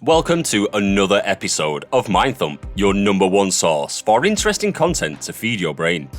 Welcome to another episode of Thump, your number one source for interesting content to feed your brain.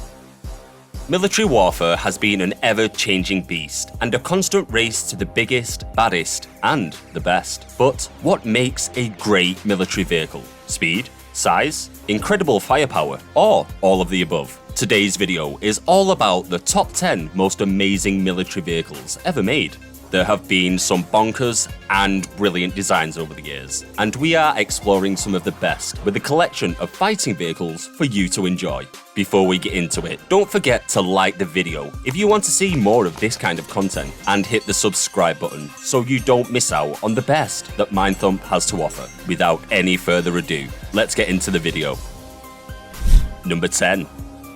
Military warfare has been an ever-changing beast and a constant race to the biggest, baddest, and the best. But what makes a great military vehicle? Speed? Size? Incredible firepower? Or all of the above? Today's video is all about the top 10 most amazing military vehicles ever made. There have been some bonkers and brilliant designs over the years, and we are exploring some of the best with a collection of fighting vehicles for you to enjoy. Before we get into it, don't forget to like the video if you want to see more of this kind of content, and hit the subscribe button so you don't miss out on the best that Thump has to offer. Without any further ado, let's get into the video. Number 10.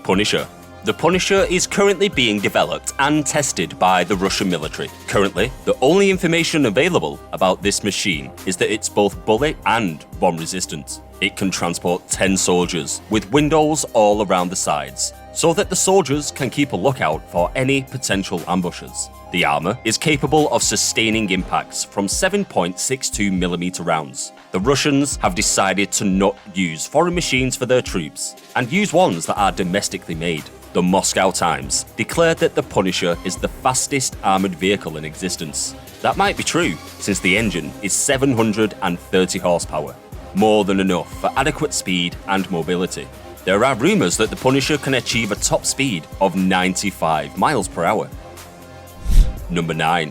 Punisher. The Punisher is currently being developed and tested by the Russian military. Currently, the only information available about this machine is that it's both bullet and bomb resistant. It can transport 10 soldiers with windows all around the sides, so that the soldiers can keep a lookout for any potential ambushes. The armor is capable of sustaining impacts from 7.62mm rounds. The Russians have decided to not use foreign machines for their troops and use ones that are domestically made. The Moscow Times declared that the Punisher is the fastest armored vehicle in existence. That might be true, since the engine is 730 horsepower, more than enough for adequate speed and mobility. There are rumors that the Punisher can achieve a top speed of 95 miles per hour. Number 9.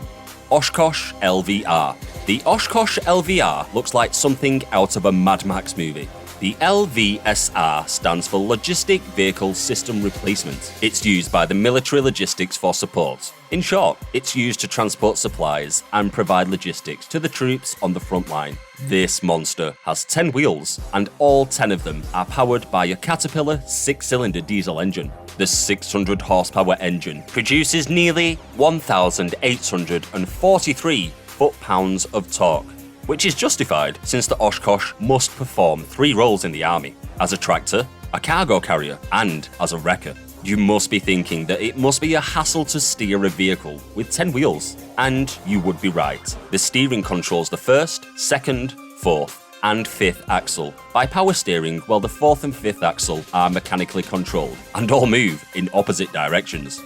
Oshkosh LVR. The Oshkosh LVR looks like something out of a Mad Max movie. The LVSR stands for Logistic Vehicle System Replacement. It's used by the military logistics for support. In short, it's used to transport supplies and provide logistics to the troops on the front line. This monster has 10 wheels, and all 10 of them are powered by a Caterpillar 6-cylinder diesel engine. The 600 horsepower engine produces nearly 1,843 foot-pounds of torque, which is justified since the Oshkosh must perform 3 roles in the army: as a tractor, a cargo carrier, and as a wrecker. You must be thinking that it must be a hassle to steer a vehicle with 10 wheels, and you would be right. The steering controls the first, second, fourth, and fifth axle by power steering, while the fourth and fifth axle are mechanically controlled and all move in opposite directions.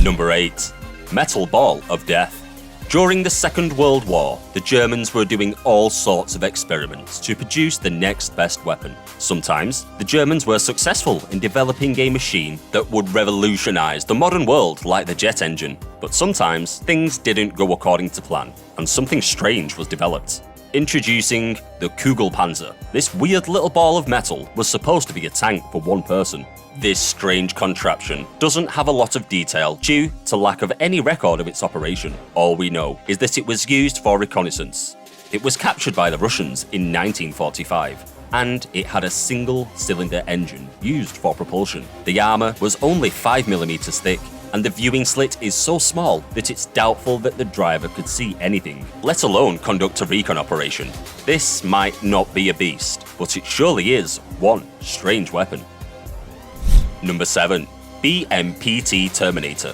Number 8. Metal Ball of Death. During the Second World War, the Germans were doing all sorts of experiments to produce the next best weapon. Sometimes, the Germans were successful in developing a machine that would revolutionize the modern world like the jet engine. But sometimes, things didn't go according to plan, and something strange was developed. Introducing the Kugelpanzer. This weird little ball of metal was supposed to be a tank for one person. This strange contraption doesn't have a lot of detail due to lack of any record of its operation. All we know is that it was used for reconnaissance. It was captured by the Russians in 1945, and it had a single-cylinder engine used for propulsion. The armor was only 5mm thick, and the viewing slit is so small that it's doubtful that the driver could see anything, let alone conduct a recon operation. This might not be a beast, but it surely is one strange weapon. Number 7. BMPT Terminator.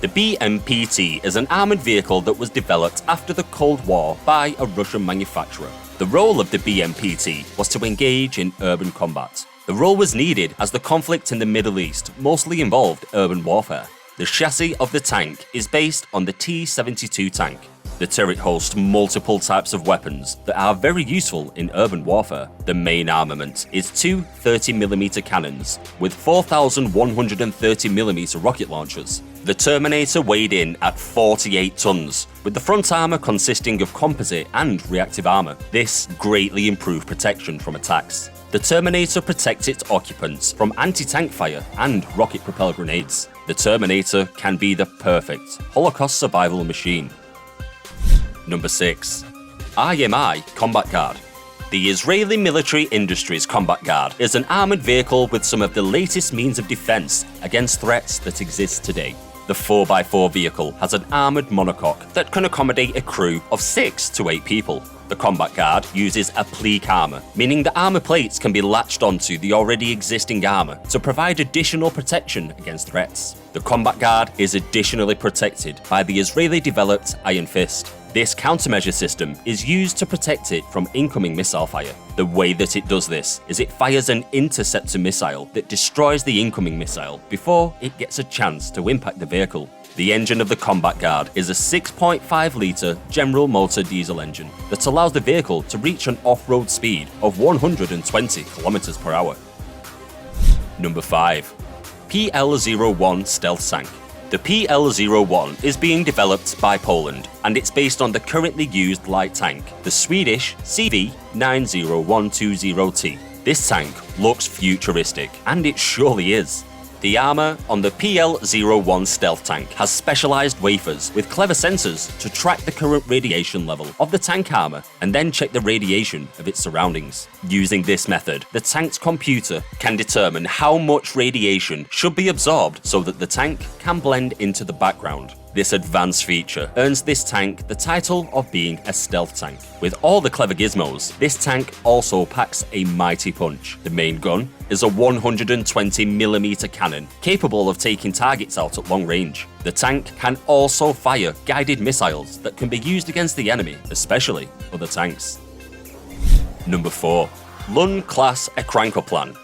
The BMPT is an armored vehicle that was developed after the Cold War by a Russian manufacturer. The role of the BMPT was to engage in urban combat. The role was needed as the conflict in the Middle East mostly involved urban warfare. The chassis of the tank is based on the T-72 tank. The turret hosts multiple types of weapons that are very useful in urban warfare. The main armament is 2 30mm cannons with 4,130mm rocket launchers. The Terminator weighed in at 48 tons, with the front armor consisting of composite and reactive armor. This greatly improved protection from attacks. The Terminator protects its occupants from anti-tank fire and rocket-propelled grenades. The Terminator can be the perfect Holocaust survival machine. Number 6. IMI Combat Guard. The Israeli Military Industries Combat Guard is an armored vehicle with some of the latest means of defense against threats that exist today. The 4x4 vehicle has an armored monocoque that can accommodate a crew of 6 to 8 people. The Combat Guard uses applique armor, meaning the armor plates can be latched onto the already existing armor to provide additional protection against threats. The Combat Guard is additionally protected by the Israeli-developed Iron Fist. This countermeasure system is used to protect it from incoming missile fire. The way that it does this is it fires an interceptor missile that destroys the incoming missile before it gets a chance to impact the vehicle. The engine of the Combat Guard is a 6.5-litre General Motor diesel engine that allows the vehicle to reach an off-road speed of 120 km per hour. Number 5. PL-01 Stealth Tank. The PL-01 is being developed by Poland, and it's based on the currently used light tank, the Swedish CV90120T. This tank looks futuristic, and it surely is. The armour on the PL-01 stealth tank has specialised wafers with clever sensors to track the current radiation level of the tank armour and then check the radiation of its surroundings. Using this method, the tank's computer can determine how much radiation should be absorbed so that the tank can blend into the background. This advanced feature earns this tank the title of being a stealth tank. With all the clever gizmos, this tank also packs a mighty punch. The main gun is a 120mm cannon, capable of taking targets out at long range. The tank can also fire guided missiles that can be used against the enemy, especially other tanks. Number 4. LUN Class Ekranoplan.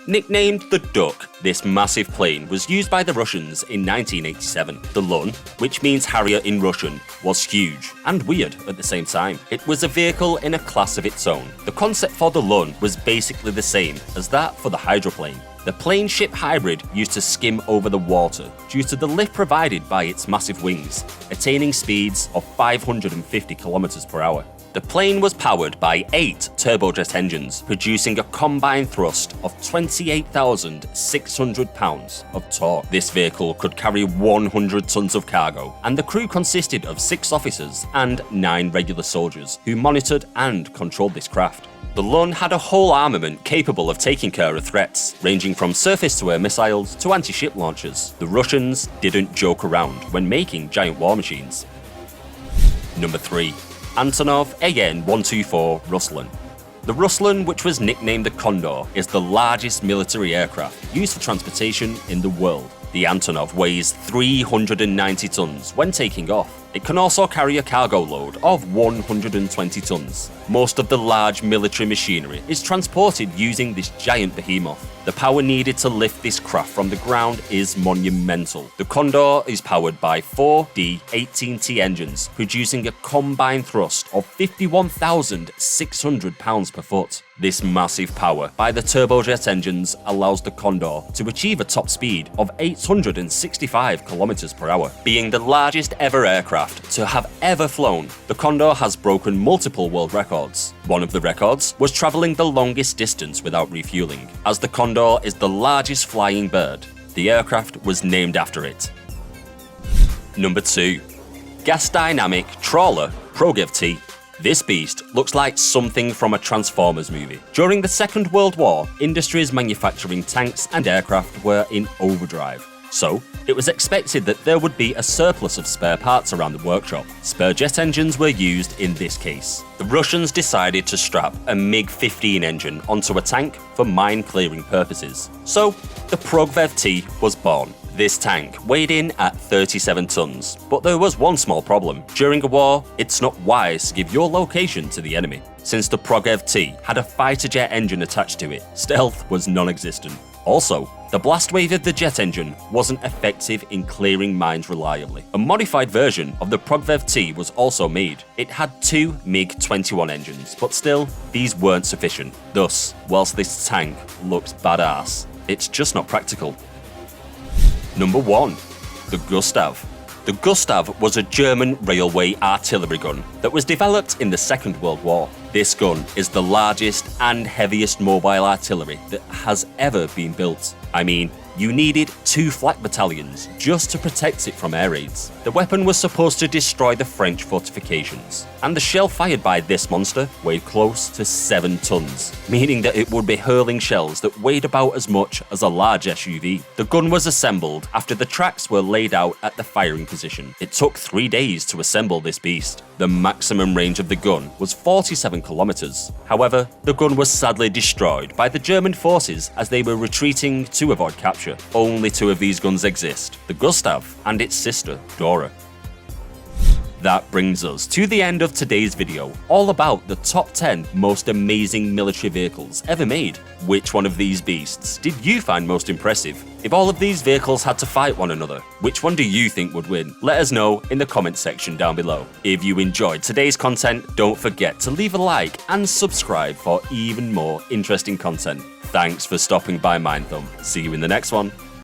Nicknamed the Duck, this massive plane was used by the Russians in 1987. The LUN, which means Harrier in Russian, was huge and weird at the same time. It was a vehicle in a class of its own. The concept for the LUN was basically the same as that for the hydroplane. The plane-ship hybrid used to skim over the water due to the lift provided by its massive wings, attaining speeds of 550 km per hour. The plane was powered by 8 turbojet engines, producing a combined thrust of 28,600 pounds of torque. This vehicle could carry 100 tons of cargo, and the crew consisted of 6 officers and 9 regular soldiers who monitored and controlled this craft. The LUN had a whole armament capable of taking care of threats, ranging from surface-to-air missiles to anti-ship launchers. The Russians didn't joke around when making giant war machines. Number 3. Antonov An124 Ruslan. The Ruslan, which was nicknamed the Condor, is the largest military aircraft used for transportation in the world. The Antonov weighs 390 tons when taking off. It can also carry a cargo load of 120 tons. Most of the large military machinery is transported using this giant behemoth. The power needed to lift this craft from the ground is monumental. The Condor is powered by 4 D-18T engines, producing a combined thrust of 51,600 pounds per foot. This massive power by the turbojet engines allows the Condor to achieve a top speed of 865 km per hour. Being the largest ever aircraft to have ever flown, the Condor has broken multiple world records. One of the records was travelling the longest distance without refueling. As the Condor is the largest flying bird, the aircraft was named after it. Number 2. Gas Dynamic Trawler Progvev-T. This beast looks like something from a Transformers movie. During the Second World War, industries manufacturing tanks and aircraft were in overdrive. So, it was expected that there would be a surplus of spare parts around the workshop. Spare jet engines were used in this case. The Russians decided to strap a MiG-15 engine onto a tank for mine-clearing purposes. So, the Progvev-T was born. This tank weighed in at 37 tons, but there was one small problem. During a war, it's not wise to give your location to the enemy. Since the Progvev-T had a fighter jet engine attached to it, stealth was non-existent. Also, the blast wave of the jet engine wasn't effective in clearing mines reliably. A modified version of the Progvev-T was also made. It had 2 MiG-21 engines, but still, these weren't sufficient. Thus, whilst this tank looks badass, it's just not practical. Number 1. The Gustav. The Gustav was a German railway artillery gun that was developed in the Second World War. This gun is the largest and heaviest mobile artillery that has ever been built. I mean, you needed 2 flak battalions just to protect it from air raids. The weapon was supposed to destroy the French fortifications, and the shell fired by this monster weighed close to 7 tons, meaning that it would be hurling shells that weighed about as much as a large SUV. The gun was assembled after the tracks were laid out at the firing position. It took 3 days to assemble this beast. The maximum range of the gun was 47 kilometers. However, the gun was sadly destroyed by the German forces as they were retreating to avoid capture. Only 2 of these guns exist, the Gustav and its sister, Dora. That brings us to the end of today's video, all about the top 10 most amazing military vehicles ever made. Which one of these beasts did you find most impressive? If all of these vehicles had to fight one another, which one do you think would win? Let us know in the comment section down below. If you enjoyed today's content, don't forget to leave a like and subscribe for even more interesting content. Thanks for stopping by Thump. See you in the next one.